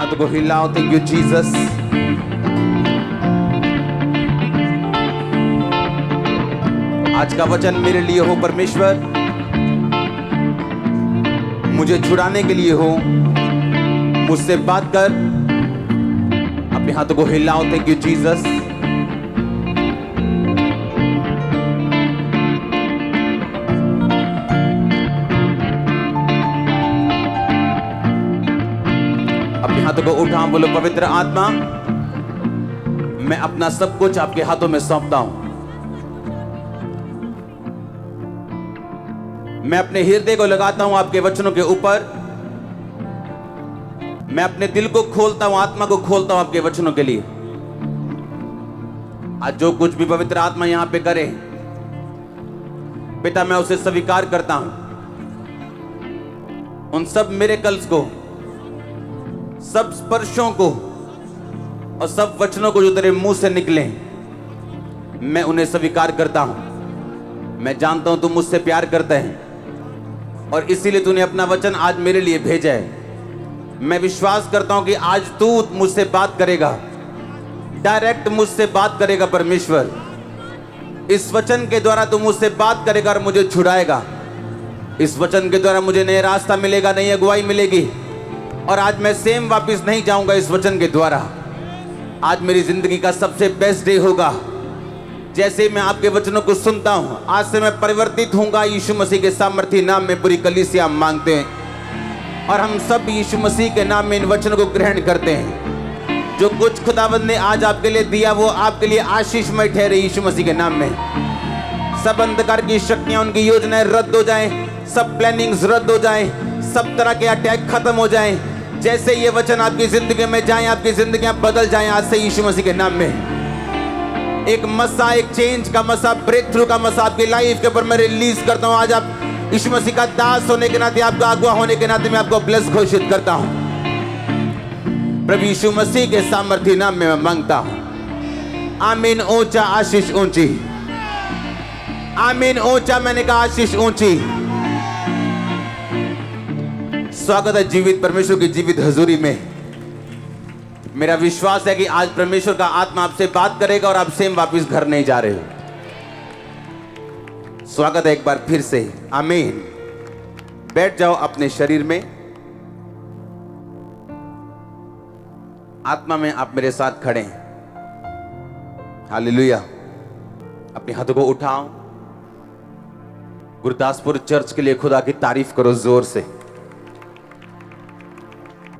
हाथों को हिलाओ। Thank you Jesus. आज का वचन मेरे लिए हो परमेश्वर, मुझे छुड़ाने के लिए हो। मुझसे बात कर। अपने हाथों को हिलाओ। Thank you Jesus. अपने हाथों को उठाओ। बोलो पवित्र आत्मा, मैं अपना सब कुछ आपके हाथों में सौंपता हूं। मैं अपने हृदय को लगाता हूं आपके वचनों के ऊपर। मैं अपने दिल को खोलता हूं, आत्मा को खोलता हूं आपके वचनों के लिए। आज जो कुछ भी पवित्र आत्मा यहां पे करे पिता, मैं उसे स्वीकार करता हूं। उन सब मिरेकल्स को, सब स्पर्शों को और सब वचनों को जो तेरे मुंह से निकले, मैं उन्हें स्वीकार करता हूं। मैं जानता हूं तुम मुझसे प्यार करते हैं और इसीलिए तूने अपना वचन आज मेरे लिए भेजा है। मैं विश्वास करता हूं कि आज तू मुझसे बात करेगा, डायरेक्ट मुझसे बात करेगा परमेश्वर। इस वचन के द्वारा तू मुझसे बात करेगा और मुझे छुड़ाएगा। इस वचन के द्वारा मुझे नया रास्ता मिलेगा, नई अगुवाई मिलेगी और आज मैं सेम वापस नहीं जाऊंगा। इस वचन के द्वारा आज मेरी जिंदगी का सबसे बेस्ट डे होगा। जैसे मैं आपके वचनों को सुनता हूं, आज से मैं परिवर्तित होऊंगा। यीशु मसीह के सामर्थी नाम में पूरी कलीसिया मांगते हैं और हम सब यीशु मसीह के नाम में इन वचनों को ग्रहण करते हैं। जो कुछ खुदावंद ने आज आपके लिए दिया वो आपके लिए आशीषमय ठहरे यीशु मसीह के नाम में। सब अंधकार की शक्तियां, उनकी योजनाएं रद्द हो जाएं, सब प्लानिंग्स रद्द हो जाएं, सब तरह के अटैक खत्म हो जाएं। जैसे ये वचन आपकी जिंदगी में जाएं, आपकी जिंदगियां बदल जाएं आज से यीशु मसीह के नाम में। एक मसा, एक चेंज का मसा, ब्रेक थ्रू का मसा आपकी लाइफ के ऊपर मैं रिलीज करता हूं। आज आप यीशु मसीह का दास होने के नाते, आपका अगुवा होने के नाते मैं आपको ब्लेस घोषित करता हूं। प्रभु यीशु मसीह के सामर्थी नाम में मैं मांगता हूं। आमीन। ऊंचा आशीष ऊंची। आमीन। ऊंचा, मैंने कहा आशीष ऊंची। स्वागत है जीवित परमेश्वर की जीवित हजूरी में। मेरा विश्वास है कि आज परमेश्वर का आत्मा आपसे बात करेगा और आप सेम वापस घर नहीं जा रहे हो। स्वागत है एक बार फिर से। आमीन। बैठ जाओ अपने शरीर में। आत्मा में आप मेरे साथ खड़े हैं। हालेलुया। अपने हाथों को उठाओ। गुरदासपुर चर्च के लिए खुदा की तारीफ करो जोर से।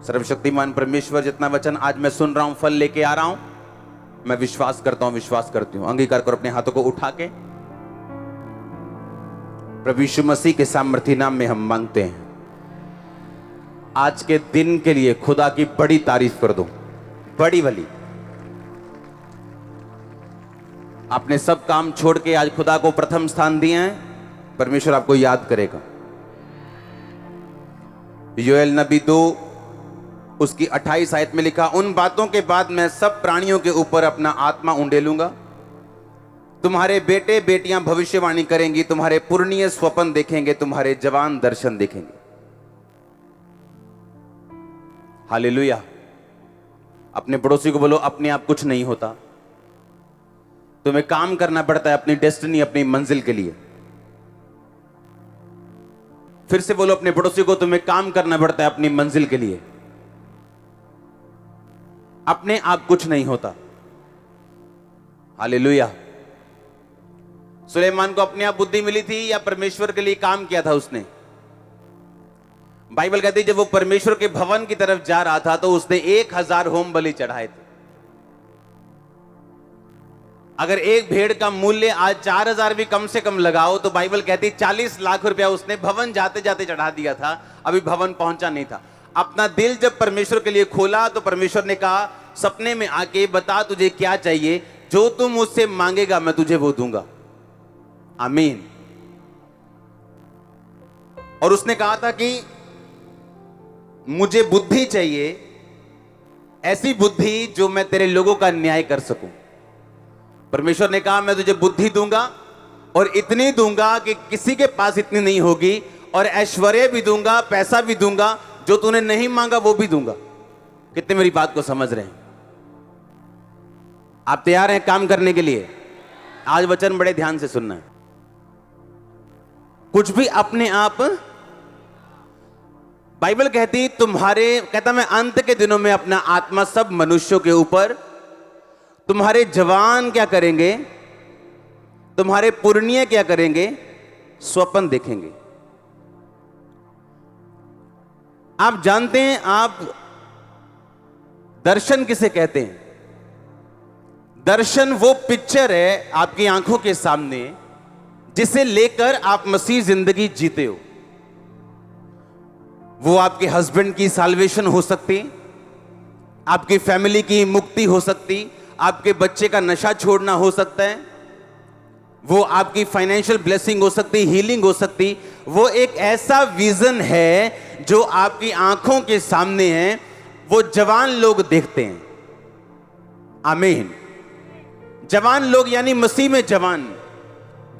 सर्वशक्तिमान परमेश्वर, जितना वचन आज मैं सुन रहा हूं, फल लेके आ रहा हूं, मैं विश्वास करता हूं, विश्वास करती हूं। अंगीकार करो अपने हाथों को उठा के। प्रभु यीशु मसीह के सामर्थी नाम में हम मांगते हैं। आज के दिन के लिए खुदा की बड़ी तारीफ कर दो, बड़ी वाली। आपने सब काम छोड़ के आज खुदा को प्रथम स्थान दिया है, परमेश्वर आपको याद करेगा। योएल नबी 2 उसकी 28 आयत में लिखा, उन बातों के बाद मैं सब प्राणियों के ऊपर अपना आत्मा उंडेलूंगा। तुम्हारे बेटे बेटियां भविष्यवाणी करेंगी, तुम्हारे पुरनिये स्वप्न देखेंगे, तुम्हारे जवान दर्शन देखेंगे। हालेलुया। अपने पड़ोसी को बोलो, अपने आप कुछ नहीं होता, तुम्हें काम करना पड़ता है अपनी डेस्टिनी, अपनी मंजिल के लिए। फिर से बोलो अपने पड़ोसी को, तुम्हें काम करना पड़ता है अपनी मंजिल के लिए। अपने आप कुछ नहीं होता। हालेलुया। सुलेमान को अपने आप बुद्धि मिली थी या परमेश्वर के लिए काम किया था उसने? बाइबल कहती है जब वो परमेश्वर के भवन की तरफ जा रहा था तो उसने 1000 होम बलि चढ़ाए थे। अगर एक भेड़ का मूल्य आज 4000 भी कम से कम लगाओ तो बाइबल कहती 40 लाख रुपया उसने भवन जाते जाते चढ़ा दिया था। अभी भवन पहुंचा नहीं था। अपना दिल जब परमेश्वर के लिए खोला तो परमेश्वर ने कहा, सपने में आके बता तुझे क्या चाहिए, जो तू मुझसे मांगेगा मैं तुझे वो दूंगा। आमीन। और उसने कहा था कि मुझे बुद्धि चाहिए, ऐसी बुद्धि जो मैं तेरे लोगों का न्याय कर सकूं। परमेश्वर ने कहा मैं तुझे बुद्धि दूंगा और इतनी दूंगा कि किसी के पास इतनी नहीं होगी, और ऐश्वर्य भी दूंगा, पैसा भी दूंगा, जो तूने नहीं मांगा वो भी दूंगा। कितने मेरी बात को समझ रहे हैं? आप तैयार हैं काम करने के लिए? आज वचन बड़े ध्यान से सुनना है। कुछ भी अपने आप, बाइबल कहती कहता मैं अंत के दिनों में अपना आत्मा सब मनुष्यों के ऊपर, तुम्हारे जवान क्या करेंगे, तुम्हारे पुरनिये क्या करेंगे, स्वप्न देखेंगे। आप जानते हैं आप दर्शन किसे कहते हैं? दर्शन वो पिक्चर है आपकी आंखों के सामने जिसे लेकर आप मसीह जिंदगी जीते हो। वो आपके हस्बैंड की साल्वेशन हो सकती, आपकी फैमिली की मुक्ति हो सकती, आपके बच्चे का नशा छोड़ना हो सकता है, वो आपकी फाइनेंशियल ब्लेसिंग हो सकती, हीलिंग हो सकती। वो एक ऐसा विजन है जो आपकी आंखों के सामने है, वो जवान लोग देखते हैं। आमीन। जवान लोग यानी मसीह में जवान,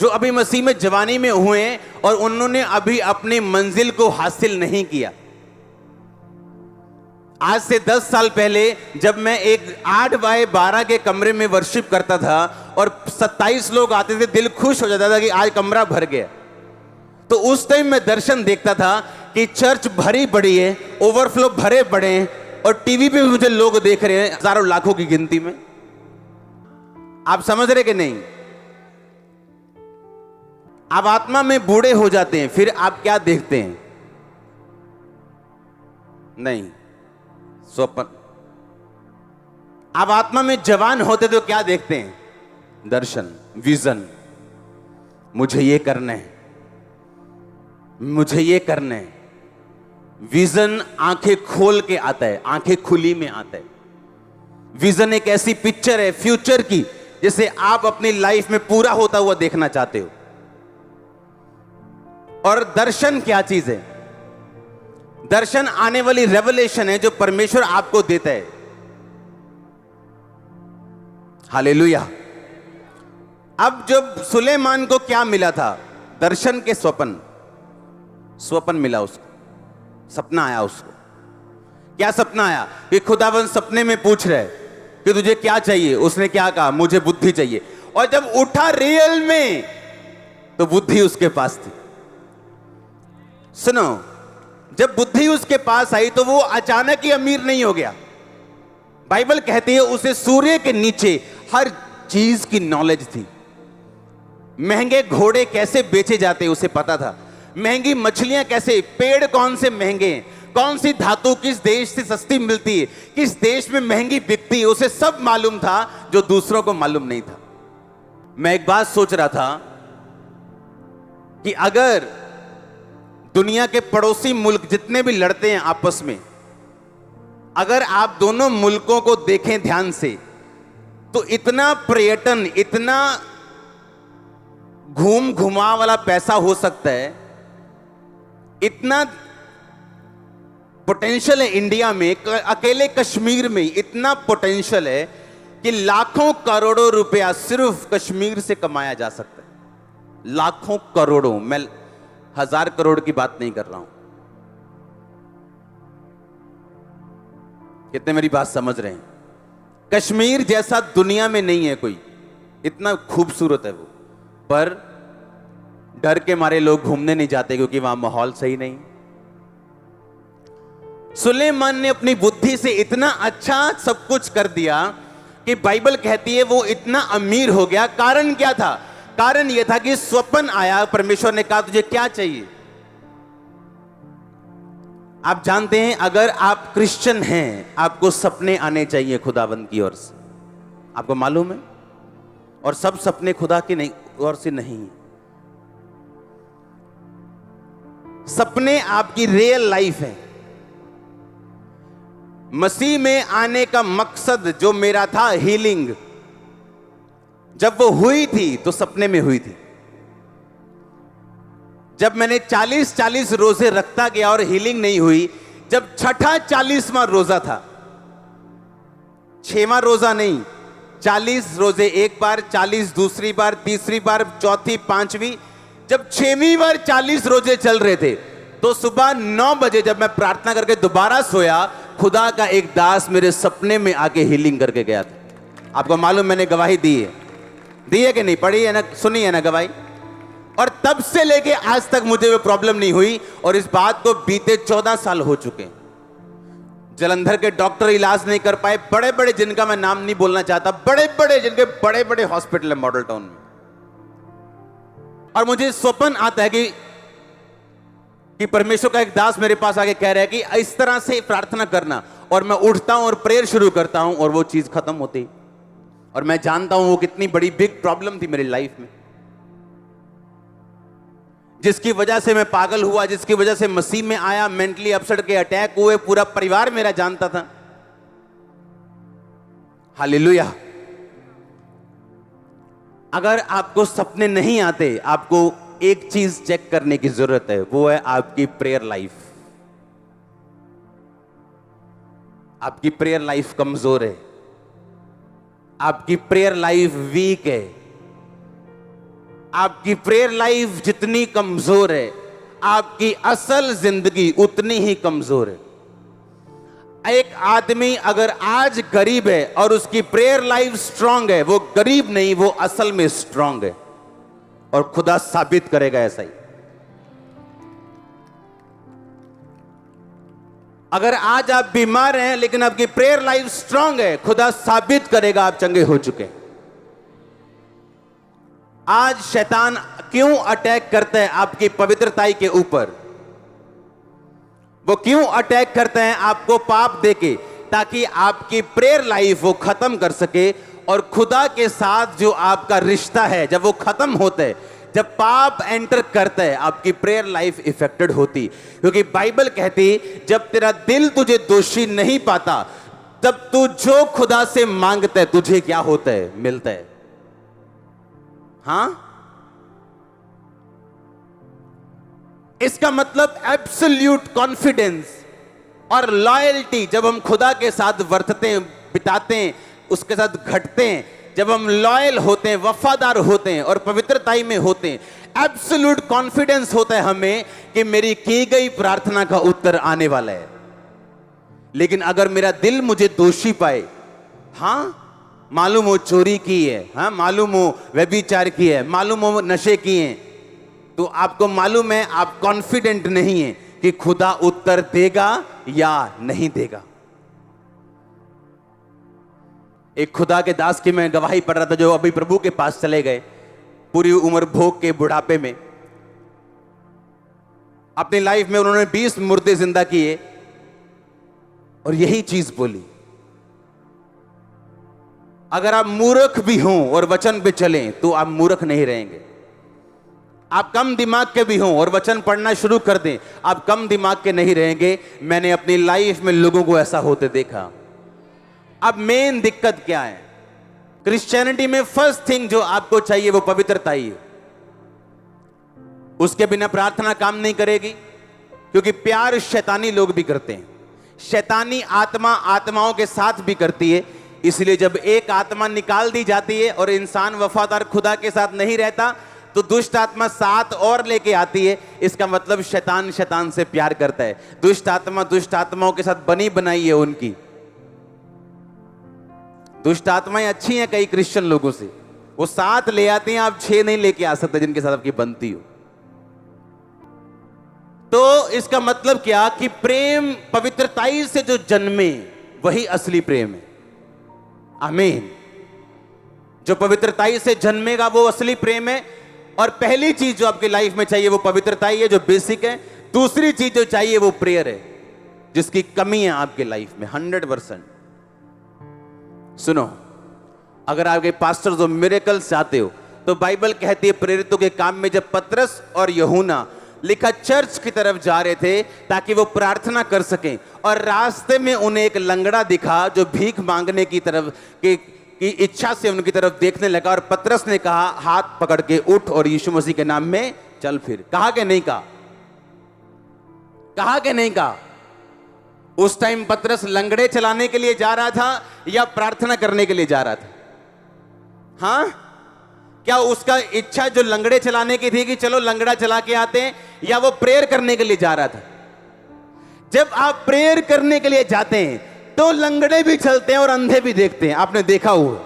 जो अभी मसीह में जवानी में हुए और उन्होंने अभी अपनी मंजिल को हासिल नहीं किया। आज से 10 साल पहले जब मैं एक 8x12 के कमरे में वर्शिप करता था और 27 लोग आते थे, दिल खुश हो जाता था कि आज कमरा भर गया। तो उस टाइम मैं दर्शन देखता था कि चर्च भरी पड़ी है, ओवरफ्लो भरे पड़े हैं और टीवी पे भी मुझे लोग देख रहे हैं हजारों लाखों की गिनती में। आप समझ रहे कि नहीं? आप आत्मा में बूढ़े हो जाते हैं, फिर आप क्या देखते हैं? नहीं, स्वप्न। आप आत्मा में जवान होते तो क्या देखते हैं? दर्शन, विजन। मुझे ये करना है, मुझे ये करना है। विजन आंखें खोल के आता है, आंखें खुली में आता है। विजन एक ऐसी पिक्चर है फ्यूचर की जिसे आप अपनी लाइफ में पूरा होता हुआ देखना चाहते हो। और दर्शन क्या चीज है? दर्शन आने वाली रेवलेशन है जो परमेश्वर आपको देता है। हालेलुया। अब जब सुलेमान को क्या मिला था? दर्शन के स्वप्न मिला उसको, सपना आया उसको। क्या सपना आया? कि खुदावन सपने में पूछ रहे कि तुझे क्या चाहिए। उसने क्या कहा? मुझे बुद्धि चाहिए। और जब उठा रियल में तो बुद्धि उसके पास थी। सुनो, जब बुद्धि उसके पास आई तो वो अचानक ही अमीर नहीं हो गया। बाइबल कहती है उसे सूर्य के नीचे हर चीज की नॉलेज थी। महंगे घोड़े कैसे बेचे जाते उसे पता था, महंगी मछलियां कैसे, पेड़ कौन से महंगे हैं, कौन सी धातु किस देश से सस्ती मिलती है, किस देश में महंगी बिकती है, उसे सब मालूम था जो दूसरों को मालूम नहीं था। मैं एक बात सोच रहा था कि अगर दुनिया के पड़ोसी मुल्क जितने भी लड़ते हैं आपस में, अगर आप दोनों मुल्कों को देखें ध्यान से तो इतना पर्यटन, इतना घूम घुमा वाला पैसा हो सकता है, इतना पोटेंशियल है इंडिया में। अकेले कश्मीर में इतना पोटेंशियल है कि लाखों करोड़ों रुपया सिर्फ कश्मीर से कमाया जा सकता है। लाखों करोड़ों, मैं 1000 करोड़ की बात नहीं कर रहा हूं। कितने मेरी बात समझ रहे हैं? कश्मीर जैसा दुनिया में नहीं है कोई, इतना खूबसूरत है वो, पर डर के मारे लोग घूमने नहीं जाते क्योंकि वहां माहौल सही नहीं। सुलेमान ने अपनी बुद्धि से इतना अच्छा सब कुछ कर दिया कि बाइबल कहती है वो इतना अमीर हो गया। कारण क्या था? कारण यह था कि स्वप्न आया, परमेश्वर ने कहा तुझे क्या चाहिए। आप जानते हैं अगर आप क्रिश्चियन हैं आपको सपने आने चाहिए खुदावंद की ओर से, आपको मालूम है। और सब सपने खुदा की नहीं ओर से नहीं। सपने आपकी रियल लाइफ है। मसीह में आने का मकसद जो मेरा था, हीलिंग, जब वो हुई थी तो सपने में हुई थी। जब मैंने 40-40 रोजे रखता गया और हीलिंग नहीं हुई, जब छठा 40वां रोजा था, 6वां रोजा नहीं, 40 रोजे एक बार, 40 दूसरी बार, तीसरी बार, चौथी, पांचवी, जब 6वीं बार 40 रोजे चल रहे थे तो सुबह 9 बजे जब मैं प्रार्थना करके दोबारा सोया खुदा का एक दास मेरे सपने में आके हीलिंग करके गया था। आपको मालूम, मैंने गवाही दी है कि नहीं? पढ़ी है ना, सुनी है ना गवाही? और तब से लेके आज तक मुझे वो प्रॉब्लम नहीं हुई, और इस बात को बीते 14 साल हो चुके। जलंधर के डॉक्टर इलाज नहीं कर पाए, बड़े बड़े, जिनका मैं नाम नहीं बोलना चाहता, बड़े बड़े, जिनके बड़े बड़े हॉस्पिटल है मॉडल टाउन में। और मुझे स्वप्न आता है कि परमेश्वर का एक दास मेरे पास आके कह रहा है कि इस तरह से प्रार्थना करना, और मैं उठता हूं और प्रेयर शुरू करता हूं और वो चीज खत्म होती। और मैं जानता हूं वो कितनी बड़ी बिग प्रॉब्लम थी मेरी लाइफ में, जिसकी वजह से मैं पागल हुआ, जिसकी वजह से मसीह में आया, मेंटली अपसेट के अटैक हुए, पूरा परिवार मेरा जानता था। हालेलुया। अगर आपको सपने नहीं आते, आपको एक चीज चेक करने की जरूरत है, वो है आपकी प्रेयर लाइफ। आपकी प्रेयर लाइफ कमजोर है, आपकी प्रेयर लाइफ वीक है। आपकी प्रेयर लाइफ जितनी कमजोर है, आपकी असल जिंदगी उतनी ही कमजोर है। एक आदमी अगर आज गरीब है और उसकी प्रेयर लाइफ स्ट्रांग है, वो गरीब नहीं, वो असल में स्ट्रांग है, और खुदा साबित करेगा ऐसा ही। अगर आज आप बीमार हैं लेकिन आपकी प्रेयर लाइफ स्ट्रांग है, खुदा साबित करेगा आप चंगे हो चुके हैं। आज शैतान क्यों अटैक करता है आपकी पवित्रताई के ऊपर? वो क्यों अटैक करते हैं आपको पाप देके? ताकि आपकी प्रेयर लाइफ वो खत्म कर सके, और खुदा के साथ जो आपका रिश्ता है, जब वो खत्म होता है, जब पाप एंटर करता है, आपकी प्रेयर लाइफ इफेक्टेड होती। क्योंकि बाइबल कहती, जब तेरा दिल तुझे दोषी नहीं पाता, तब तू जो खुदा से मांगता है तुझे क्या होता है? मिलता है। हाँ, इसका मतलब एब्सोल्यूट कॉन्फिडेंस और लॉयल्टी। जब हम खुदा के साथ वर्तते हैं, बिताते हैं, उसके साथ घटते हैं, जब हम लॉयल होते हैं, वफादार होते हैं और पवित्रताई में होते हैं, एब्सोल्यूट कॉन्फिडेंस होता है हमें कि मेरी की गई प्रार्थना का उत्तर आने वाला है। लेकिन अगर मेरा दिल मुझे दोषी पाए, हाँ, मालूम हो चोरी की है, हाँ, मालूम हो व्यभिचार की है, मालूम हो नशे किए हैं, तो आपको मालूम है आप कॉन्फिडेंट नहीं है कि खुदा उत्तर देगा या नहीं देगा। एक खुदा के दास की मैं गवाही पढ़ रहा था, जो अभी प्रभु के पास चले गए, पूरी उम्र भोग के बुढ़ापे में। अपनी लाइफ में उन्होंने 20 मुर्दे जिंदा किए और यही चीज बोली, अगर आप मूर्ख भी हों और वचन पे चलें तो आप मूर्ख नहीं रहेंगे। आप कम दिमाग के भी हों और वचन पढ़ना शुरू कर दें, आप कम दिमाग के नहीं रहेंगे। मैंने अपनी लाइफ में लोगों को ऐसा होते देखा। अब मेन दिक्कत क्या है? क्रिश्चियनिटी में फर्स्ट थिंग जो आपको चाहिए वो पवित्रता ही है। उसके बिना प्रार्थना काम नहीं करेगी, क्योंकि प्यार शैतानी लोग भी करते हैं, शैतानी आत्मा आत्माओं के साथ भी करती है। इसलिए जब एक आत्मा निकाल दी जाती है और इंसान वफादार खुदा के साथ नहीं रहता, तो दुष्ट आत्मा साथ और लेके आती है। इसका मतलब शैतान शैतान से प्यार करता है। दुष्ट आत्मा दुष्ट आत्माओं के साथ बनी बनाई है उनकी। दुष्ट आत्माएं अच्छी हैं कई क्रिश्चियन लोगों से, वो साथ ले आती हैं, आप 6 नहीं लेके आ सकते जिनके साथ आपकी बनती हो। तो इसका मतलब क्या कि प्रेम पवित्रताई से जो जन्मे वही असली प्रेम है। आमीन। जो पवित्रताई से जन्मेगा वो असली प्रेम है। और पहली चीज जो आपकी लाइफ में चाहिए वो पवित्रताई है, जो बेसिक है। दूसरी चीज जो चाहिए वो प्रेयर है, जिसकी कमी है आपके लाइफ में 100%। सुनो, अगर आपके पास्टर जो मिरेकल्स चाहते हो, तो बाइबल कहती है प्रेरितों के काम में जब पतरस और यूहन्ना लिखा चर्च की तरफ जा रहे थे ताकि वो प्रार्थना कर सकें, और रास्ते में उन्हें एक लंगड़ा दिखा जो भीख मांगने की तरफ की इच्छा से उनकी तरफ देखने लगा, और पतरस ने कहा हाथ पकड़ के उठ और यीशु मसीह के नाम में चल फिर। कहा कि नहीं कहा? कहा कि नहीं कहा? उस टाइम पतरस लंगड़े चलाने के लिए जा रहा था या प्रार्थना करने के लिए जा रहा था? हाँ, क्या उसका इच्छा जो लंगड़े चलाने की थी कि चलो लंगड़ा चला के आते हैं, या वो प्रेयर करने के लिए जा रहा था? जब आप प्रेयर करने के लिए जाते हैं तो लंगड़े भी चलते हैं और अंधे भी देखते हैं, आपने देखा हुआ।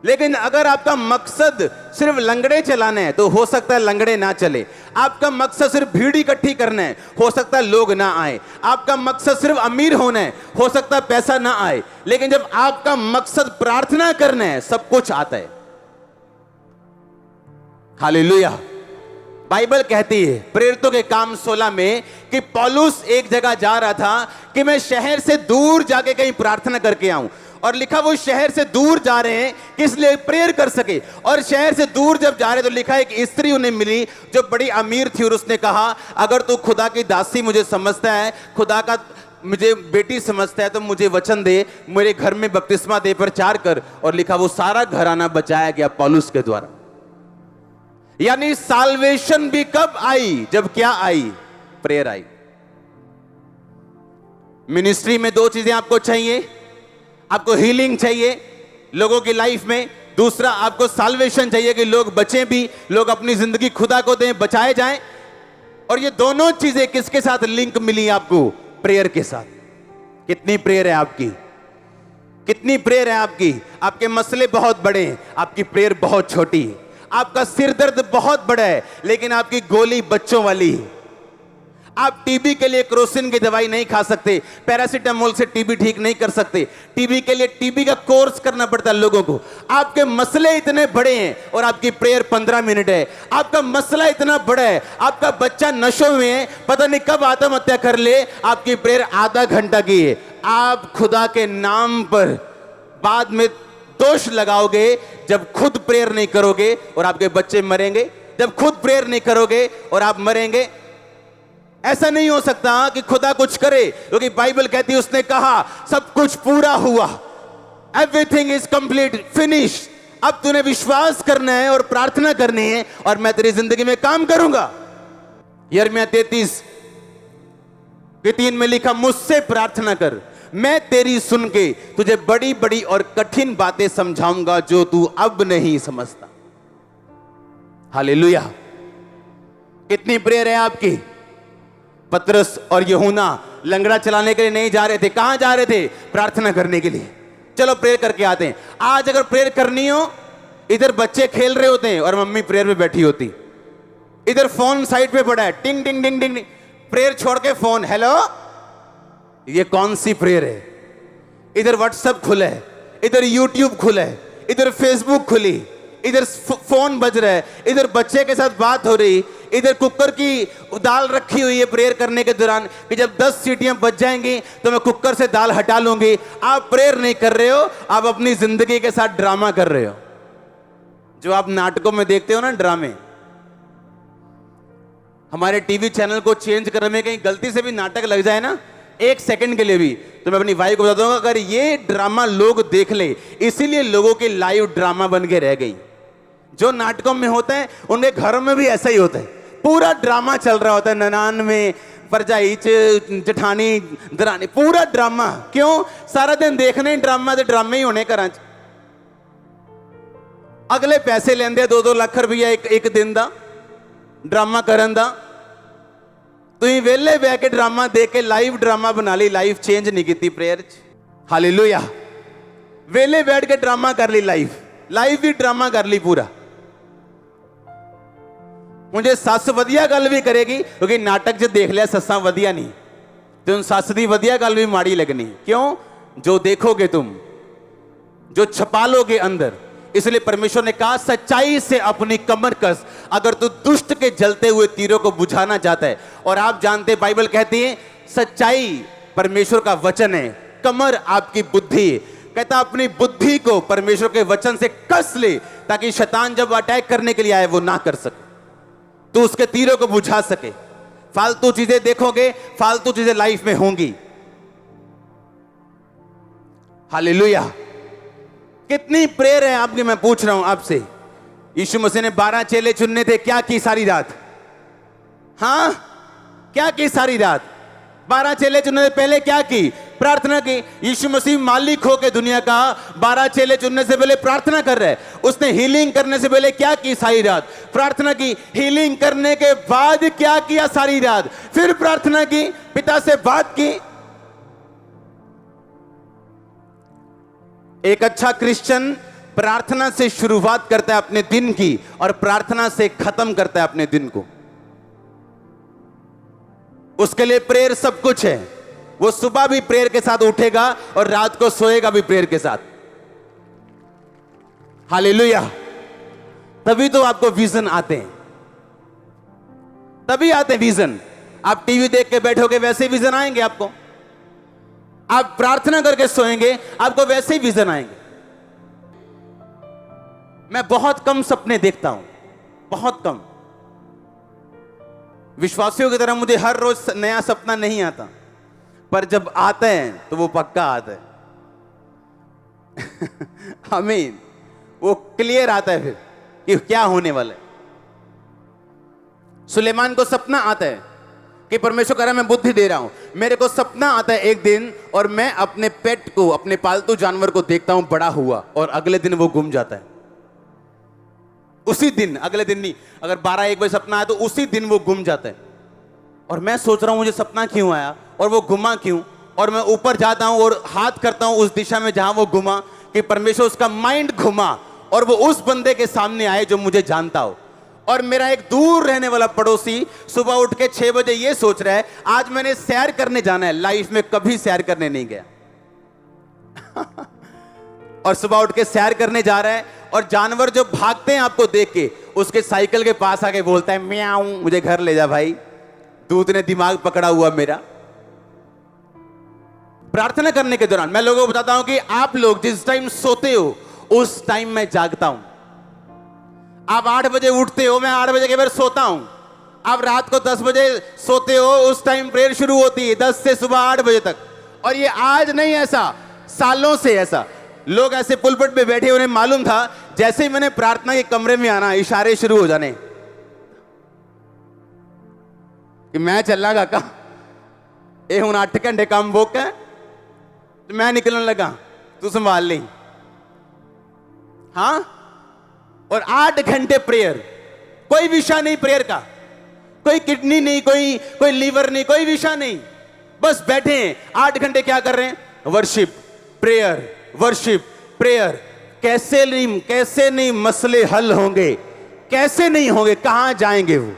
लेकिन अगर आपका मकसद सिर्फ लंगड़े चलाना है तो हो सकता है लंगड़े ना चले। आपका मकसद सिर्फ भीड़ इकट्ठी करना है, हो सकता है लोग ना आए। आपका मकसद सिर्फ अमीर होना है, हो सकता है पैसा ना आए। लेकिन जब आपका मकसद प्रार्थना करना है, सब कुछ आता है। हालेलुया। बाइबल कहती है प्रेरितों के काम 16 में कि पौलुस एक जगह जा रहा था कि मैं शहर से दूर जाके कहीं प्रार्थना करके आऊं। और लिखा वो शहर से दूर जा रहे हैं किस लिए? प्रेयर कर सके। और शहर से दूर जब जा रहे तो लिखा एक स्त्री उन्हें मिली जो बड़ी अमीर थी, और उसने कहा अगर तू खुदा की दासी मुझे समझता है, खुदा का मुझे बेटी समझता है, तो मुझे वचन दे, मेरे घर में बपतिस्मा दे, प्रचार कर। और लिखा वो सारा घराना बचाया गया पौलुस के द्वारा। यानी साल्वेशन भी कब आई? जब क्या आई? प्रेयर आई। मिनिस्ट्री में दो चीजें आपको चाहिए, आपको हीलिंग चाहिए लोगों की लाइफ में, दूसरा आपको साल्वेशन चाहिए कि लोग बचें भी, लोग अपनी जिंदगी खुदा को दें, बचाए जाएं। और ये दोनों चीजें किसके साथ लिंक मिली आपको? प्रेयर के साथ। कितनी प्रेयर है आपकी? कितनी प्रेयर है आपकी? आपके मसले बहुत बड़े हैं, आपकी प्रेयर बहुत छोटी है। आपका सिर दर्द बहुत बड़ा है, लेकिन आपकी गोली बच्चों वाली है। आप टीबी के लिए क्रोसिन की दवाई नहीं खा सकते, पैरासीटामोल से टीबी ठीक नहीं कर सकते। टीबी के लिए टीबी का कोर्स करना पड़ता है लोगों को। आपके मसले इतने बड़े हैं और आपकी प्रेयर 15 मिनट है। आपका मसला इतना बड़ा है, आपका बच्चा नशों में है, पता नहीं कब आत्महत्या कर ले, आपकी प्रेयर आधा घंटा की है। आप खुदा के नाम पर बाद में दोष लगाओगे जब खुद प्रेयर नहीं करोगे और आपके बच्चे मरेंगे, जब खुद प्रेयर नहीं करोगे और आप मरेंगे। ऐसा नहीं हो सकता कि खुदा कुछ करे, क्योंकि बाइबल कहती है उसने कहा सब कुछ पूरा हुआ, एवरीथिंग इज कंप्लीट, फिनिश। अब तूने विश्वास करना है और प्रार्थना करनी है और मैं तेरी जिंदगी में काम करूंगा। यिर्मयाह 33:3 में लिखा मुझसे प्रार्थना कर, मैं तेरी सुन के तुझे बड़ी बड़ी और कठिन बातें समझाऊंगा जो तू अब नहीं समझता। हालेलुया। कितनी प्रेयर है आपकी? पतरस और यूहन्ना लंगड़ा चलाने के लिए नहीं जा रहे थे। कहां जा रहे थे? प्रार्थना करने के लिए। चलो प्रेयर करके आते हैं। आज अगर प्रेयर करनी हो, इधर बच्चे खेल रहे होते हैं और मम्मी प्रेयर में बैठी होती, इधर फोन साइड पे पड़ा है, टिंग टिंग टिंग टिंग, प्रेयर छोड़ के फोन, हेलो। ये कौन सी प्रेयर है? इधर व्हाट्सएप खुला है, इधर यूट्यूब खुला है, इधर फेसबुक खुली, इधर फोन बज रहा है, इधर बच्चे के साथ बात हो रही, इधर कुकर की दाल रखी हुई है प्रेयर करने के दौरान कि जब 10 सीटियां बज जाएंगी तो मैं कुकर से दाल हटा लूंगी। आप प्रेयर नहीं कर रहे हो, आप अपनी जिंदगी के साथ ड्रामा कर रहे हो। जो आप नाटकों में देखते हो ना ड्रामे, हमारे टीवी चैनल को चेंज करने में कहीं गलती से भी नाटक लग जाए ना, 1 सेकंड के लिए भी, तो मैं अपनी वाइफ को बता दूंगा अगर ये ड्रामा लोग देख ले, इसीलिए लोगों की लाइव ड्रामा बन के रह गई। जो नाटकों में होता है उनके घरों में भी ऐसा ही होता है, पूरा ड्रामा चल रहा होता है। ननान में परजाई जठानी दरानी, पूरा ड्रामा। क्यों? सारा दिन देखने ड्रामा, तो ड्रामे ही होने घर। अगले पैसे लेंदे 2-2 लाख रुपया एक दिन का ड्रामा करन दा। तुम वेले बह के ड्रामा देख के लाइव ड्रामा बना ली, लाइफ चेंज नहीं की प्रेयर। हालेलुया। वेले बैठ के ड्रामा कर ली, लाइफ भी ड्रामा कर ली पूरा। मुझे सस वधिया गल भी करेगी, क्योंकि नाटक च देख लिया ससा वधिया नहीं, तो सस दी वधिया गल भी माड़ी लगनी। क्यों? जो देखोगे तुम, जो छपा लोगे अंदर। इसलिए परमेश्वर ने कहा सच्चाई से अपनी कमर कस, अगर तू दुष्ट के जलते हुए तीरों को बुझाना चाहता है। और आप जानते, बाइबल कहती है सच्चाई परमेश्वर का वचन है, कमर आपकी बुद्धि। कहता अपनी बुद्धि को परमेश्वर के वचन से कस ले, ताकि शैतान जब अटैक करने के लिए आए वो ना कर सके, तो उसके तीरों को बुझा सके। फालतू चीजें देखोगे, फालतू चीजें लाइफ में होंगी। हालेलुया। कितनी प्रेयर है आपकी? मैं पूछ रहा हूं आपसे। यीशु मसीह ने 12 चेले चुनने थे, क्या की सारी रात? हाँ, क्या की सारी रात? 12 चेले चुनने से पहले क्या की? प्रार्थना की। यीशु मसीह मालिक होकर दुनिया का 12 चेले चुनने से पहले प्रार्थना कर रहे हैं। उसने हीलिंग करने से पहले क्या की? सारी रात प्रार्थना की। हीलिंग करने के बाद क्या किया? सारी रात फिर प्रार्थना की, पिता से बात की। एक अच्छा क्रिश्चियन प्रार्थना से शुरुआत करता है अपने दिन की और प्रार्थना से खत्म करता है अपने दिन को। उसके लिए प्रेयर सब कुछ है। वो सुबह भी प्रेयर के साथ उठेगा और रात को सोएगा भी प्रेयर के साथ। हालेलुया। तभी तो आपको विजन आते हैं, तभी आते हैं विजन। आप टीवी देख के बैठोगे वैसे विजन आएंगे आपको। आप प्रार्थना करके सोएंगे आपको वैसे ही विजन आएंगे। मैं बहुत कम सपने देखता हूं, बहुत कम। विश्वासियों की तरह मुझे हर रोज नया सपना नहीं आता, पर जब आते हैं तो वो पक्का आता है। आमीन। वो क्लियर आता है फिर कि क्या होने वाला है। सुलेमान को सपना आता है कि परमेश्वर कह रहा है मैं बुद्धि दे रहा हूं। मेरे को सपना आता है एक दिन और मैं अपने पेट को, अपने पालतू जानवर को देखता हूं बड़ा हुआ और अगले दिन वो गुम जाता है। उसी दिन, अगले दिन नहीं, अगर 12-1 बजे सपना आया तो उसी दिन वो गुम जाता है। और मैं सोच रहा हूं मुझे सपना क्यों आया और वो गुमा क्यों। और मैं ऊपर जाता हूं और हाथ करता हूं उस दिशा में जहां वो गुमा, कि परमेश्वर उसका माइंड घुमा और वो उस बंदे के सामने आए जो मुझे जानता हो। और मेरा एक दूर रहने वाला पड़ोसी सुबह उठ के 6 बजे ये सोच रहा है आज मैंने सैर करने जाना है। लाइफ में कभी सैर करने नहीं गया। और सुबह उठ के सैर करने जा रहा है और जानवर जो भागते हैं आपको देख के, उसके साइकिल के पास आके बोलता है म्याऊं, मुझे घर ले जा भाई, दूध ने दिमाग पकड़ा हुआ मेरा। प्रार्थना करने के दौरान मैं लोगों को बताता हूं कि आप लोग जिस टाइम सोते हो उस टाइम मैं जागता हूं। आप 8 बजे उठते हो, मैं 8 बजे के बाद सोता हूं। आप रात को 10 बजे सोते हो, उस टाइम प्रेयर शुरू होती है 10 से सुबह 8 बजे तक। और ये आज नहीं, ऐसा सालों से ऐसा। लोग ऐसे पुलपट पे बैठे, उन्हें मालूम था जैसे ही मैंने प्रार्थना के कमरे में आना इशारे शुरू हो जाने कि मैं चलना काका, ये हूं 8 घंटे काम बुक है, तो मैं निकलने लगा, तू संभाल ली। हाँ, और 8 घंटे प्रेयर, कोई विषय नहीं प्रेयर का, कोई किडनी नहीं, कोई लीवर नहीं, कोई विषय नहीं, बस बैठे हैं 8 घंटे। क्या कर रहे हैं? Worship, prayer, worship, prayer. कैसे नहीं मसले हल होंगे, कैसे नहीं होंगे, कहां जाएंगे वो,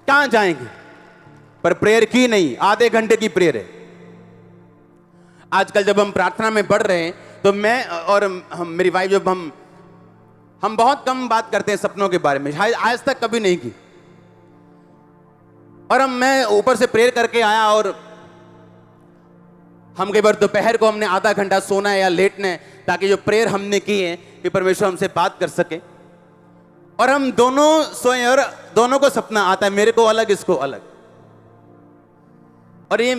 कहां जाएंगे? पर प्रेयर की नहीं, आधे घंटे की प्रेयर है। आजकल जब हम प्रार्थना में बढ़ रहे हैं तो मैं और मेरी वाइफ, जब हम बहुत कम बात करते हैं सपनों के बारे में, आज तक कभी नहीं की। और मैं ऊपर से प्रेयर करके आया और हम कई बार दोपहर को हमने आधा घंटा सोना है या लेटना है ताकि जो प्रेयर हमने की है कि परमेश्वर हमसे बात कर सके। और हम दोनों सोए और दोनों को सपना आता है, मेरे को अलग, इसको अलग। और ये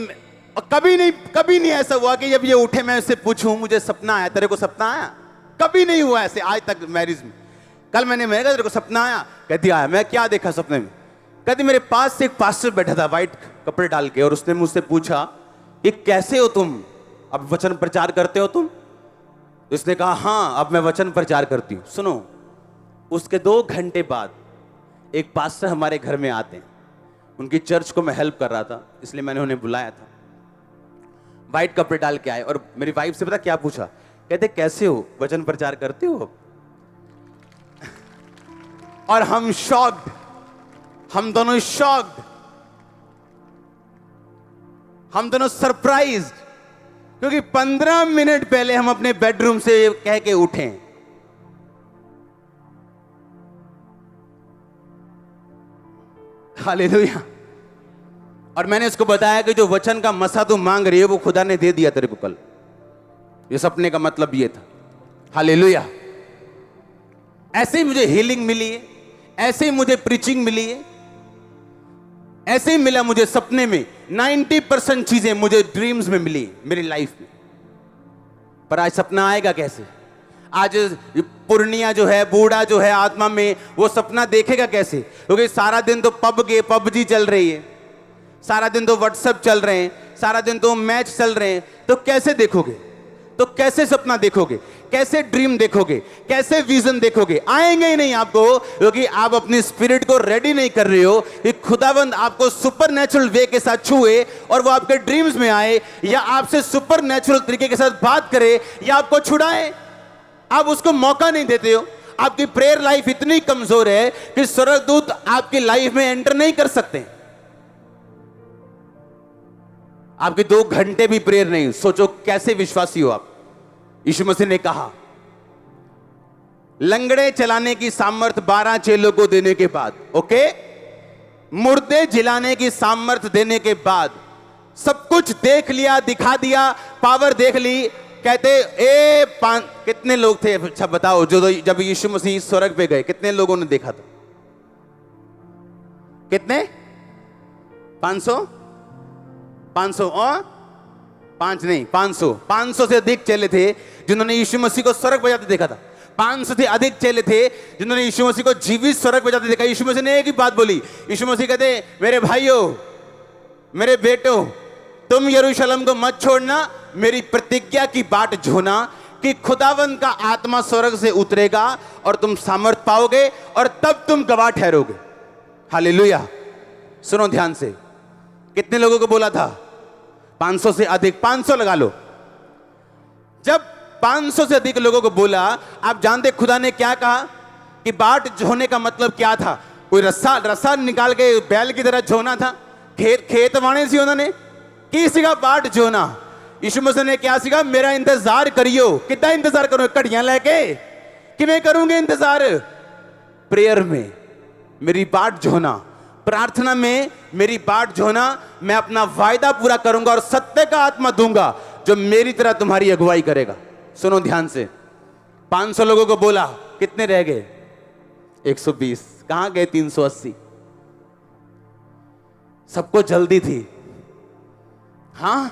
कभी नहीं ऐसा हुआ कि जब ये उठे मैं उससे पूछूं मुझे सपना आया, तेरे को सपना आया? कभी नहीं हुआ ऐसे आज तक मैरिज में। कल मैंने कहा तेरे को सपना आया? कहती आया। मैं क्या देखा सपने में? कहती मेरे पास से एक पास्टर बैठा था व्हाइट कपड़े डाल के, और उसने मुझसे पूछा कि कैसे हो तुम, अब वचन प्रचार करते हो तुम? उसने कहा हाँ, अब मैं वचन प्रचार करती हूँ। सुनो, उसके 2 घंटे बाद एक पास्टर हमारे घर में आते हैं। उनकी चर्च को मैं हेल्प कर रहा था, इसलिए मैंने उन्हें बुलाया था। व्हाइट कपड़े डाल के आए और मेरी वाइफ से पता क्या पूछा? कहते कैसे हो, वचन प्रचार करते हो? और हम शॉक्ड, हम दोनों शॉक्ड, हम दोनों सरप्राइज्ड, क्योंकि 15 मिनट पहले हम अपने बेडरूम से कह के उठे। हालेलुया। और मैंने इसको बताया कि जो वचन का मसा तू मांग रही है वो खुदा ने दे दिया तेरे को कल। ये सपने का मतलब ये था। हालेलुया। ऐसे ही मुझे हीलिंग मिली है, ऐसे ही मुझे प्रीचिंग मिली है, ऐसे ही मिला मुझे सपने में। 90% चीजें मुझे ड्रीम्स में मिली मेरी लाइफ में। पर आज सपना आएगा कैसे? आज पुर्णिया जो है, बूढ़ा जो है आत्मा में, वो सपना देखेगा कैसे? क्योंकि सारा दिन तो पबजी चल रही है, सारा दिन तो व्हाट्सएप चल रहे हैं, सारा दिन तो मैच चल रहे हैं, तो कैसे देखोगे? तो कैसे सपना देखोगे? कैसे ड्रीम देखोगे? कैसे विजन देखोगे? आएंगे ही नहीं आपको, क्योंकि आप अपनी स्पिरिट को रेडी नहीं कर रहे हो कि खुदावंद आपको सुपरनेचुरल वे के साथ छुए और वो आपके ड्रीम्स में आए, या आपसे सुपरनेचुरल तरीके के साथ बात करे, या आपको छुड़ाए। आप उसको मौका नहीं देते हो। आपकी प्रेयर लाइफ इतनी कमजोर है कि स्वर्गदूत आपकी लाइफ में एंटर नहीं कर सकते। आपके 2 घंटे भी प्रेयर नहीं, सोचो कैसे विश्वासी हो आप। यीशु मसीह ने कहा, लंगड़े चलाने की सामर्थ 12 चेलों को देने के बाद, ओके, मुर्दे जिलाने की सामर्थ देने के बाद, सब कुछ देख लिया, दिखा दिया, पावर देख ली, कहते कितने लोग थे? अच्छा बताओ, जो जब यीशु मसीह स्वर्ग पे गए कितने लोगों ने देखा था? कितने? 500 और 5 नहीं, 500 से अधिक चेले थे जिन्होंने यीशु मसीह को स्वर्ग पे जाते देखा था। 500 से अधिक चेले थे जिन्होंने यीशु मसीह को जीवित स्वर्ग पे जाते देखा। यीशु मसीह ने एक ही बात बोली। यीशु मसीह कहते, मेरे भाइयों, मेरे बेटों, तुम यरूशलेम को मत छोड़ना, मेरी प्रतिज्ञा की बाट जोना कि खुदावंद का आत्मा स्वर्ग से उतरेगा और तुम सामर्थ पाओगे और तब तुम गवाह ठहरोगे। हालेलुया। सुनो ध्यान से, कितने लोगों को बोला था? 500 से अधिक, 500 लगा लो। जब 500 से अधिक लोगों को बोला, आप जानते खुदा ने क्या कहा? कि बाट जोने का मतलब क्या था? कोई रस्सा निकाल के बैल की तरह जोना था? खेत वाणे सी उन्होंने की सीखा बाट जोना। यीशु मसीह ने क्या सीखा? मेरा इंतजार करियो। कितना इंतजार करो? कड़ियां लेके? कि मैं करूंगे इंतजार? प्रेयर में मेरी बाट जोना, प्रार्थना में मेरी बाट जोना, मैं अपना वायदा पूरा करूंगा और सत्य का आत्मा दूंगा जो मेरी तरह तुम्हारी अगुवाई करेगा। सुनो ध्यान से, 500 लोगों को बोला, कितने रह गए? 120। कहां गए 380? सबको जल्दी थी। हां,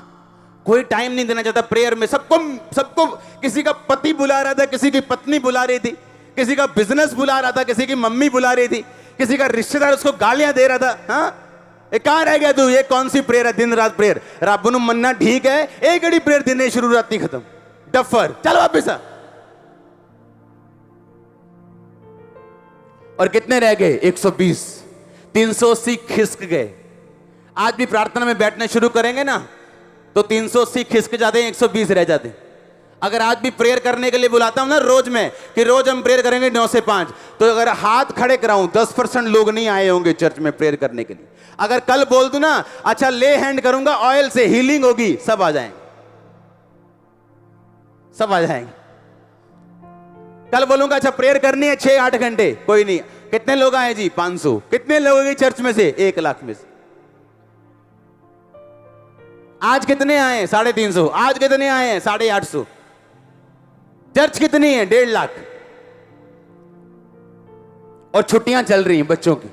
कोई टाइम नहीं देना चाहता प्रेयर में। सबको किसी का पति बुला रहा था, किसी की पत्नी बुला रही थी, किसी का बिजनेस बुला रहा था, किसी की मम्मी बुला रही थी, किसी का रिश्तेदार उसको गालियां दे रहा था। हाँ, कहां रह गया तू? ये कौन सी प्रेयर है? दिन रात प्रेयर। रब नूं मन्ना ठीक है, एक घड़ी प्रेयर दिन शुरू राती खत्म। डफर, चल वापिस आ। और कितने रह गए? 120। 380 खिसक गए। आज भी प्रार्थना में बैठने शुरू करेंगे ना तो 380 खिसक जाते हैं, 120 रह जाते हैं। अगर आज भी प्रेयर करने के लिए बुलाता हूं ना रोज में, कि रोज हम प्रेयर करेंगे 9 से 5, तो अगर हाथ खड़े कराऊं 10% लोग नहीं आए होंगे चर्च में प्रेयर करने के लिए। अगर कल बोल दूं ना, अच्छा ले हैंड करूंगा ऑयल से, हीलिंग होगी, सब आ जाएंगे, सब आ जाएंगे। कल बोलूंगा अच्छा प्रेयर करनी है 6-8 घंटे, कोई नहीं। कितने लोग आए जी? 500। कितने लोग हैं चर्च में से? 1 लाख में से। आज कितने आए? 350। आज कितने आए हैं? 850। चर्च कितनी है? 1.5 लाख। और छुट्टियां चल रही हैं बच्चों की,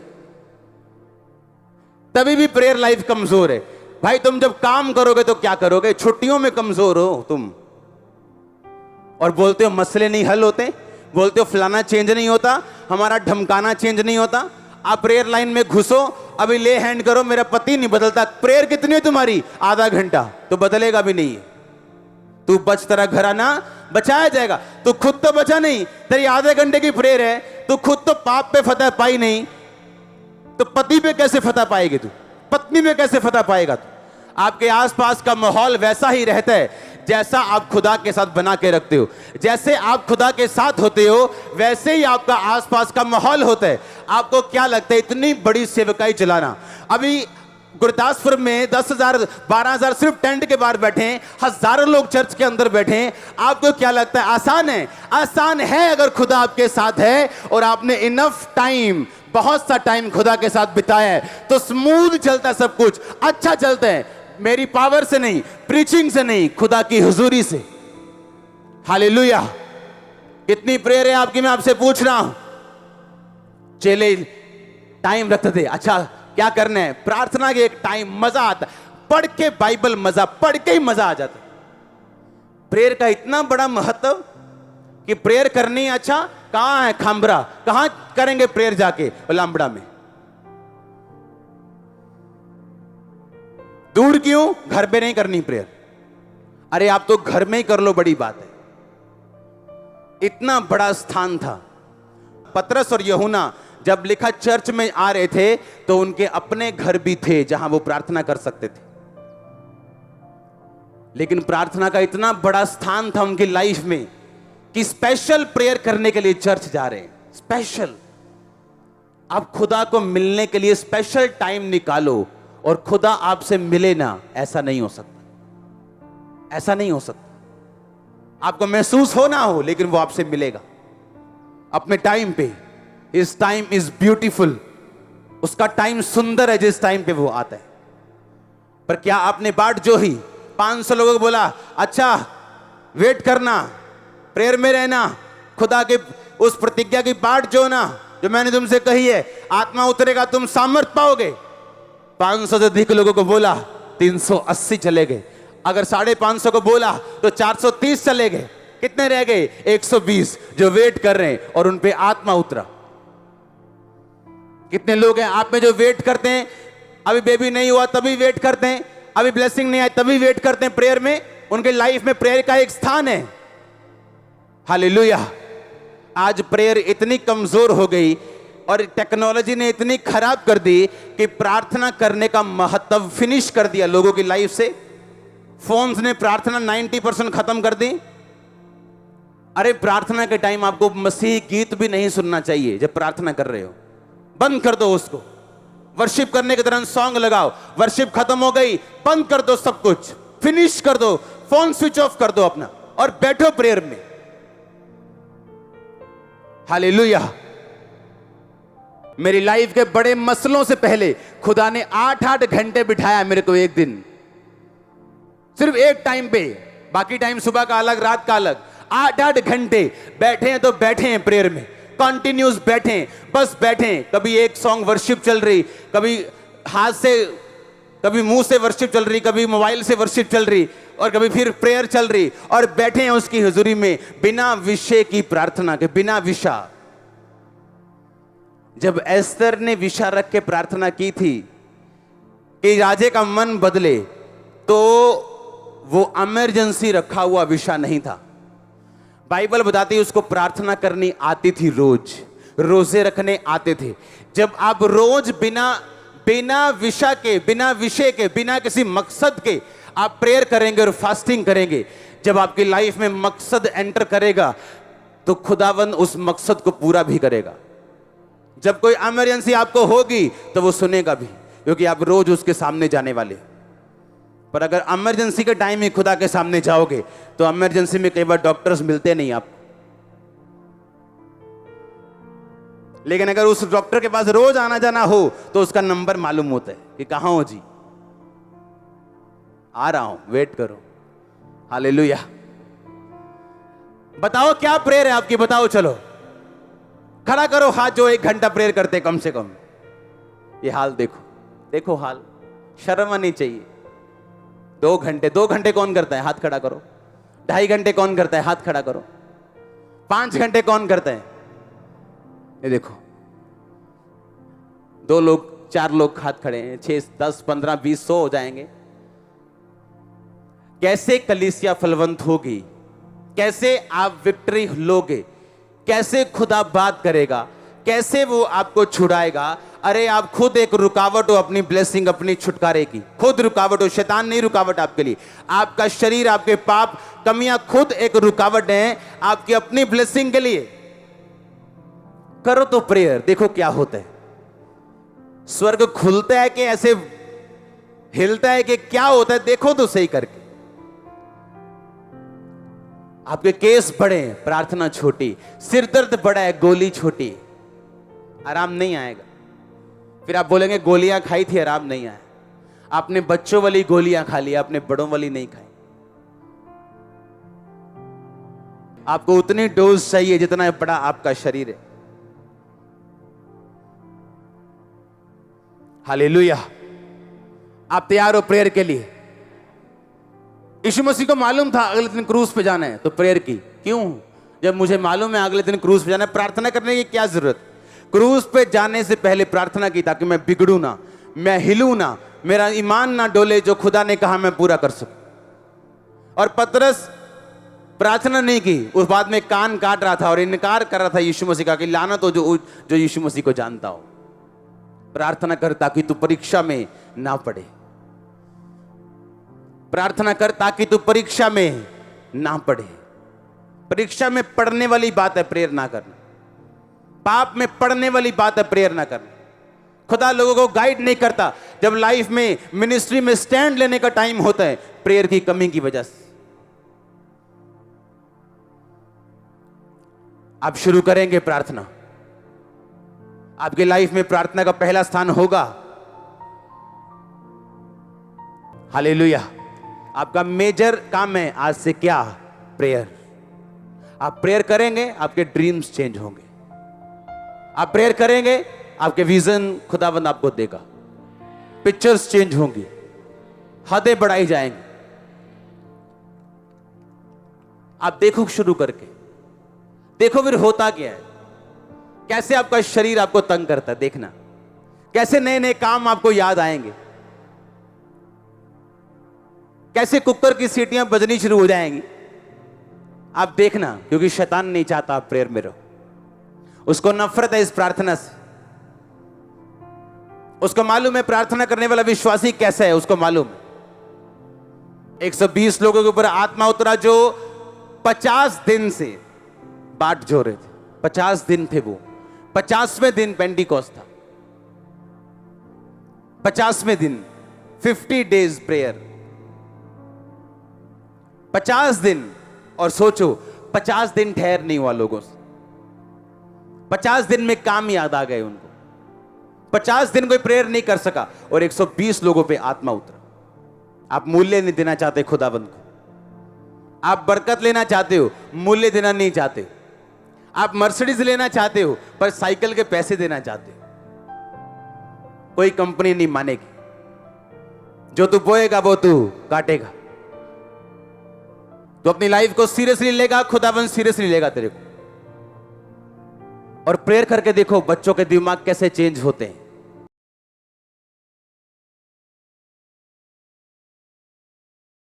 तभी भी प्रेयर लाइफ कमजोर है। भाई तुम जब काम करोगे तो क्या करोगे? छुट्टियों में कमजोर हो तुम, और बोलते हो मसले नहीं हल होते, बोलते हो फलाना चेंज नहीं होता, हमारा धमकाना चेंज नहीं होता। आप प्रेयर लाइन में घुसो, अभी ले हैंड करो, मेरा पति नहीं बदलता। प्रेयर कितनी है तुम्हारी? आधा घंटा, तो बदलेगा भी नहीं है। तू बच, तेरा घराना बचाया जाएगा। तू खुद तो बचा नहीं, तेरी आधे घंटे की प्रेयर है, तू खुद तो पाप पे फतह पाई नहीं, तो पति पे कैसे फतह पाएगी तू? पत्नी में कैसे फतह पाएगा तू? आपके आसपास का माहौल वैसा ही रहता है जैसा आप खुदा के साथ बना के रखते हो। जैसे आप खुदा के साथ होते हो वैसे ही आपका आसपास का माहौल होता है। आपको क्या लगता है इतनी बड़ी सेवकाई चलाना? अभी गुरदासपुर में 10,000 12,000 सिर्फ टेंट के बाहर बैठे हैं, हजारों लोग चर्च के अंदर बैठे हैं। आपको क्या लगता है आसान है? आसान है अगर खुदा आपके साथ है और आपने इनफ टाइम, बहुत सा टाइम खुदा के साथ बिताया है तो स्मूथ चलता है, सब कुछ अच्छा चलता है। मेरी पावर से नहीं, प्रीचिंग से नहीं, खुदा की हुजूरी से। हालेलुया। कितनी प्रेयर है आपकी? मैं आपसे पूछ रहा हूं। चेले टाइम रखते थे, अच्छा क्या करना है? प्रार्थना के एक टाइम, मजा आता, पढ़ के बाइबल, मजा पढ़ के ही मजा आ जाता। प्रेयर का इतना बड़ा महत्व कि प्रेयर करनी, अच्छा कहां है खांबरा? कहां करेंगे प्रेयर? जाके लामबड़ा में। दूर क्यों? घर पे नहीं करनी प्रेयर। अरे आप तो घर में ही कर लो, बड़ी बात है। इतना बड़ा स्थान था। पतरस और यूहन्ना जब लिखा चर्च में आ रहे थे तो उनके अपने घर भी थे जहां वो प्रार्थना कर सकते थे, लेकिन प्रार्थना का इतना बड़ा स्थान था उनकी लाइफ में कि स्पेशल प्रेयर करने के लिए चर्च जा रहे हैं। स्पेशल, आप खुदा को मिलने के लिए स्पेशल टाइम निकालो और खुदा आपसे मिले ना, ऐसा नहीं हो सकता। ऐसा नहीं हो सकता। आपको महसूस हो ना हो, लेकिन वो आपसे मिलेगा अपने टाइम पे। His time is beautiful. उसका टाइम सुंदर है जिस टाइम पे वो आता है। पर क्या आपने बाट जो ही 500 लोगों को बोला, अच्छा वेट करना, प्रेयर में रहना, खुदा के उस प्रतिज्ञा की बाट जो ना, जो मैंने तुमसे कही है, आत्मा उतरेगा तुम सामर्थ पाओगे। 500 से अधिक लोगों को बोला, 380 चले गए। अगर 550 को बोला तो 430 चले गए। कितने रह गए? 120 जो वेट कर रहे हैं और उन पे आत्मा उतरा। कितने लोग हैं आप में जो वेट करते हैं? अभी बेबी नहीं हुआ तभी वेट करते हैं, अभी ब्लेसिंग नहीं आई तभी वेट करते हैं प्रेयर में। उनके लाइफ में प्रेयर का एक स्थान है। हालेलुया। आज प्रेयर इतनी कमजोर हो गई और टेक्नोलॉजी ने इतनी खराब कर दी कि प्रार्थना करने का महत्व फिनिश कर दिया लोगों की लाइफ से। फोन्स ने प्रार्थना 90% खत्म कर दी। अरे प्रार्थना के टाइम आपको मसीही गीत भी नहीं सुनना चाहिए। जब प्रार्थना कर रहे हो बंद कर दो उसको। वर्शिप करने के दौरान सॉन्ग लगाओ, वर्शिप खत्म हो गई, बंद कर दो, सब कुछ फिनिश कर दो, फोन स्विच ऑफ कर दो अपना और बैठो प्रेयर में। हालेलुया। मेरी लाइफ के बड़े मसलों से पहले खुदा ने 8-8 घंटे बिठाया मेरे को एक दिन, सिर्फ एक टाइम पे। बाकी टाइम सुबह का अलग, रात का अलग। 8-8 घंटे बैठे हैं तो बैठे हैं प्रेयर में, कंटिन्यूस बैठे, बस बैठे। कभी एक सॉन्ग वर्शिप चल रही, कभी हाथ से, कभी मुंह से वर्शिप चल रही, कभी मोबाइल से वर्शिप चल रही, और कभी फिर प्रेयर चल रही, और बैठे हैं उसकी हुजूरी में बिना विषय की प्रार्थना के, बिना विषय। जब एस्तर ने विषय रख के प्रार्थना की थी कि राजे का मन बदले, तो वो इमरजेंसी रखा हुआ विषय नहीं था। बाइबल बताती है उसको प्रार्थना करनी आती थी, रोज रोजे रखने आते थे। जब आप रोज बिना विषय के, बिना विषय के, बिना किसी मकसद के आप प्रेयर करेंगे और फास्टिंग करेंगे, जब आपकी लाइफ में मकसद एंटर करेगा तो खुदावंद उस मकसद को पूरा भी करेगा। जब कोई इमरजेंसी आपको होगी तो वो सुनेगा भी, क्योंकि आप रोज उसके सामने जाने वाले। पर अगर इमरजेंसी के टाइम ही खुदा के सामने जाओगे तो इमरजेंसी में कई बार डॉक्टर्स मिलते नहीं आपको, लेकिन अगर उस डॉक्टर के पास रोज आना जाना हो तो उसका नंबर मालूम होता है कि कहां हो जी, आ रहा हूं, वेट करो। हालेलुया। बताओ क्या प्रेयर है आपकी, बताओ। चलो खड़ा करो हाथ जो 1 घंटा प्रेयर करते कम से कम। ये हाल देखो, देखो हाल, शर्म आनी चाहिए। 2 घंटे कौन करता है? हाथ खड़ा करो। 2.5 घंटे कौन करता है? हाथ खड़ा करो। 5 घंटे कौन करता है? ये देखो, 2 लोग 4 लोग हाथ खड़े हैं, 6 10 15 20 100 हो जाएंगे। कैसे कलीसिया फलवंत होगी? कैसे आप विक्ट्री लोगे? कैसे खुदा बात करेगा? कैसे वो आपको छुड़ाएगा? अरे आप खुद एक रुकावट हो अपनी ब्लेसिंग, अपनी छुटकारे की। खुद रुकावट हो, शैतान नहीं रुकावट आपके लिए। आपका शरीर, आपके पाप, कमियां खुद एक रुकावट है आपकी अपनी ब्लेसिंग के लिए। करो तो प्रेयर, देखो क्या होता है। स्वर्ग खुलता है कि ऐसे हिलता है कि क्या होता है, देखो तो सही करके। आपके केस बड़े हैं, प्रार्थना छोटी। सिर दर्द बड़ा है, गोली छोटी। आराम नहीं आएगा। फिर आप बोलेंगे गोलियां खाई थी, आराम नहीं आया। आपने बच्चों वाली गोलियां खा ली, आपने बड़ों वाली नहीं खाई। आपको उतनी डोज चाहिए जितना बड़ा आपका शरीर है। हालेलुया। आप तैयार हो प्रेयर के लिए? यीशु मसीह को मालूम था अगले दिन क्रूस पे जाना है, तो प्रेयर की। क्यों? जब मुझे मालूम है अगले दिन क्रूस पे जाना है, प्रार्थना करने की क्या जरूरत? क्रूस पे जाने से पहले प्रार्थना की ताकि मैं बिगड़ू ना, मैं हिलू ना, मेरा ईमान ना डोले, जो खुदा ने कहा मैं पूरा कर सकूं। और पतरस प्रार्थना नहीं की, उस बाद में कान काट रहा था और इनकार कर रहा था यीशु मसीह का कि लानत हो जो यीशु मसीह को जानता हो। प्रार्थना कर ताकि तू परीक्षा में ना पड़े, प्रार्थना कर ताकि तू परीक्षा में ना पड़े। परीक्षा में पढ़ने वाली बात है प्रेयर ना करना, पाप में पढ़ने वाली बात है प्रेयर ना करना। खुदा लोगों को गाइड नहीं करता जब लाइफ में मिनिस्ट्री में स्टैंड लेने का टाइम होता है, प्रेयर की कमी की वजह से। आप शुरू करेंगे प्रार्थना, आपकी लाइफ में प्रार्थना का पहला स्थान होगा। हालेलुया। आपका मेजर काम है आज से क्या? प्रेयर। आप प्रेयर करेंगे, आपके ड्रीम्स चेंज होंगे। आप प्रेयर करेंगे, आपके विजन खुदावंद आपको देगा, पिक्चर्स चेंज होंगी, हदें बढ़ाई जाएंगी। आप देखो शुरू करके, देखो फिर होता क्या है, कैसे आपका शरीर आपको तंग करता है। देखना कैसे नए नए काम आपको याद आएंगे, कैसे कुकर की सीटियां बजनी शुरू हो जाएंगी। आप देखना, क्योंकि शैतान नहीं चाहता आप प्रेयर में रहो। उसको नफरत है इस प्रार्थना से। उसको मालूम है प्रार्थना करने वाला विश्वासी कैसा है, उसको मालूम है। 120 लोगों के ऊपर आत्मा उतरा जो 50 दिन से बाट जो रहे थे। 50 दिन थे वो, 50वें दिन पेंटिकॉस्ट था। 50वें दिन, 50 डेज प्रेयर, 50 दिन। और सोचो 50 दिन ठहर नहीं हुआ लोगों से। 50 दिन में काम याद आ गए उनको। 50 दिन कोई प्रेयर नहीं कर सका और 120 लोगों पे आत्मा उतरा। आप मूल्य नहीं देना चाहते खुदाबंद को, आप बरकत लेना चाहते हो, मूल्य देना नहीं चाहते। आप मर्सिडीज लेना चाहते हो पर साइकिल के पैसे देना चाहते हो। कोई कंपनी नहीं मानेगी। जो तू बोएगा वो तू काटेगा। तो अपनी लाइफ को सीरियसली लेगा, खुदाबंद सीरियसली लेगा तेरे को। और प्रेयर करके देखो बच्चों के दिमाग कैसे चेंज होते हैं।